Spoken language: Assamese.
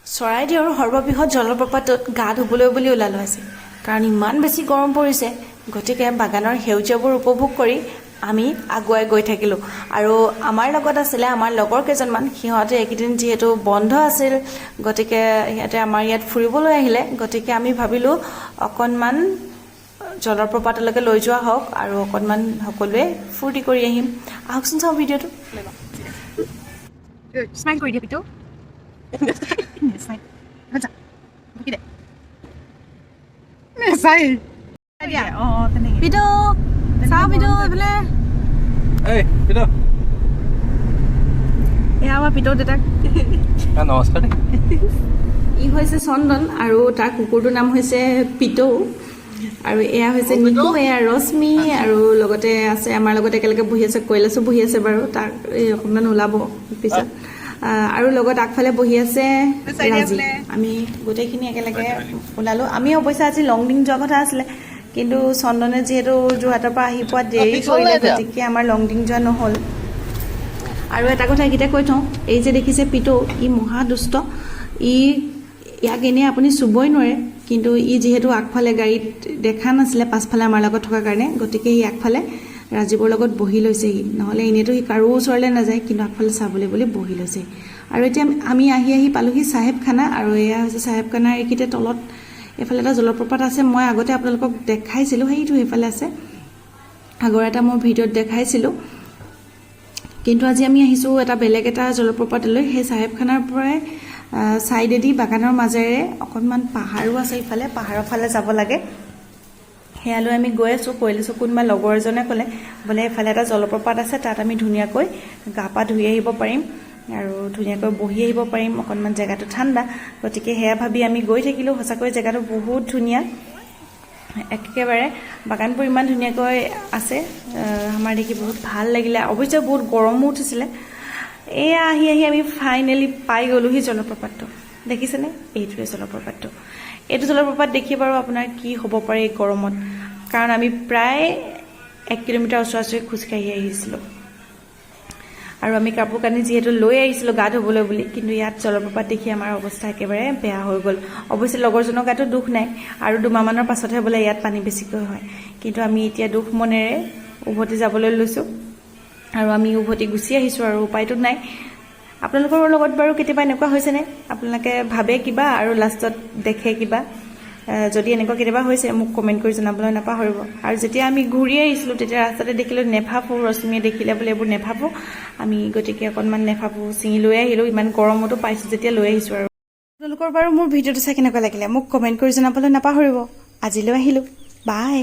চৰাইদেউৰ সৰ্ববৃহৎ জলপ্ৰপাতত গা ধুবলৈ বুলি ওলালো আজি কাৰণ ইমান বেছি গৰম পৰিছে গতিকে বাগানৰ সেউজীয়াবোৰ উপভোগ কৰি আমি আগুৱাই গৈ থাকিলো আৰু আমাৰ লগত আছিল আমাৰ লগৰ কেইজনমান সিহঁতে এইকেইদিন যেহেতু বন্ধ আছিল গতিকে সিহঁতে আমাৰ ইয়াত ফুৰিবলৈ আহিলে গতিকে আমি ভাবিলো অকণমান জলপ্ৰপাতলৈকে লৈ যোৱা হওক আৰু অকণমান সকলোৱে ফূৰ্তি কৰি আহিম আহকচোন চাওঁ ভিডিঅ'টো স্মাইল কৰি দিয়া পিটো নমস্কাৰ ই হৈছে চন্দন আৰু তাৰ কুকুৰটোৰ নাম হৈছে পিতৌ আৰু এয়া হৈছে নিকু এয়া ৰশ্মি আৰু লগতে আছে আমাৰ লগতে একেলগে বহি আছে কৈলাশো বহি আছে বাৰু তাক অকণমান ওলাব পিছত আৰু লগত আগফালে বহি আছে ৰাজি আমি গোটেইখিনি একেলগে ওলালো আমি অৱশ্যে আজি লংডিং যোৱা কথা আছিলে কিন্তু চন্দনে যিহেতু যোৰহাটৰ পৰা আহি পোৱা দেৰি কৰিলে গতিকে আমাৰ লংডিং যোৱা নহ'ল আৰু এটা কথা এইকেইটা কৈ থওঁ এই যে দেখিছে পিতৌ ই মহা দুষ্ট ইয়াক এনেই আপুনি চুবই নোৱাৰে কিন্তু ই যিহেতু আগফালে গাড়ীত দেখা নাছিলে পাছফালে আমাৰ লগত থকাৰ কাৰণে গতিকে ই আগফালে ৰাজীৱৰ লগত বহি লৈছেহি নহ'লে এনেইতো সি কাৰো ওচৰলৈ নাযায় কিন্তু আগফালে চাবলৈ বুলি বহি লৈছে আৰু এতিয়া আমি আহি পালোহি চাহেবখানা আৰু এয়া হৈছে চাহেবখানাৰ এইকেইটা তলত এফালে এটা জলপ্ৰপাত আছে মই আগতে আপোনালোকক দেখাইছিলোঁ সেইটো সেইফালে আছে আগৰ এটা মই ভিডিঅ'ত দেখাইছিলোঁ কিন্তু আজি আমি আহিছোঁ এটা বেলেগ এটা জলপ্ৰপাতলৈ সেই চাহেবখানাৰ পৰাই ছাইডেদি বাগানৰ মাজেৰে অকণমান পাহাৰো আছে ইফালে পাহাৰৰ ফালে যাব লাগে সেয়ালৈ আমি গৈ আছোঁ কৈলাশো কোনোবা লগৰ এজনে ক'লে বোলে এফালে এটা জলপ্ৰপাত আছে তাত আমি ধুনীয়াকৈ গা পা ধুই আহিব পাৰিম আৰু ধুনীয়াকৈ বহি আহিব পাৰিম অকণমান জেগাটো ঠাণ্ডা গতিকে সেয়া ভাবি আমি গৈ থাকিলোঁ সঁচাকৈ জেগাটো বহুত ধুনীয়া একেবাৰে বাগানবোৰ ইমান ধুনীয়াকৈ আছে আমাৰ দেখি বহুত ভাল লাগিলে অৱশ্যে বহুত গৰমো উঠিছিলে এয়া আহি আমি ফাইনেলি পাই গ'লোহি জলপ্ৰপাতটো দেখিছেনে এইটোৱে জলপ্ৰপাতটো এইটো জলপ্ৰপাত দেখি বাৰু আপোনাৰ কি হ'ব পাৰে এই গৰমত কাৰণ আমি প্ৰায় 1 কিলোমিটাৰ ওচৰা-ওচৰি খোজকাঢ়ি আহিছিলোঁ আৰু আমি কাপোৰ কানি যিহেতু লৈ আহিছিলোঁ গা ধুবলৈ বুলি কিন্তু ইয়াত জলপ্ৰপাত দেখি আমাৰ অৱস্থা একেবাৰে বেয়া হৈ গ'ল অৱশ্যে লগৰজনৰ গাতো দুখ নাই আৰু দুমাহমানৰ পাছতহে বোলে ইয়াত পানী বেছিকৈ হয় কিন্তু আমি এতিয়া দুখ মনেৰে উভতি যাবলৈ লৈছোঁ আৰু আমি উভতি গুচি আহিছোঁ আৰু উপায়টো নাই আপোনালোকৰ লগত বাৰু কেতিয়াবা এনেকুৱা হৈছেনে আপোনালোকে ভাবে কিবা আৰু লাষ্টত দেখে কিবা যদি এনেকুৱা কেতিয়াবা হৈছে মোক কমেণ্ট কৰি জনাবলৈ নাপাহৰিব আৰু যেতিয়া আমি ঘূৰি আহিছিলোঁ তেতিয়া ৰাস্তাতে দেখিলোঁ নেফাফু ৰশ্মিয়ে দেখিলে বোলে এইবোৰ নেফাফু আমি গতিকে অকণমান নেফাফু ছিঙি লৈ আহিলোঁ ইমান গৰমতো পাইছোঁ যেতিয়া লৈ আহিছোঁ আৰু আপোনালোকৰ বাৰু মোৰ ভিডিঅ'টো চাই কেনেকুৱা লাগিলে মোক কমেণ্ট কৰি জনাবলৈ নাপাহৰিব আজিলৈ আহিলোঁ বাই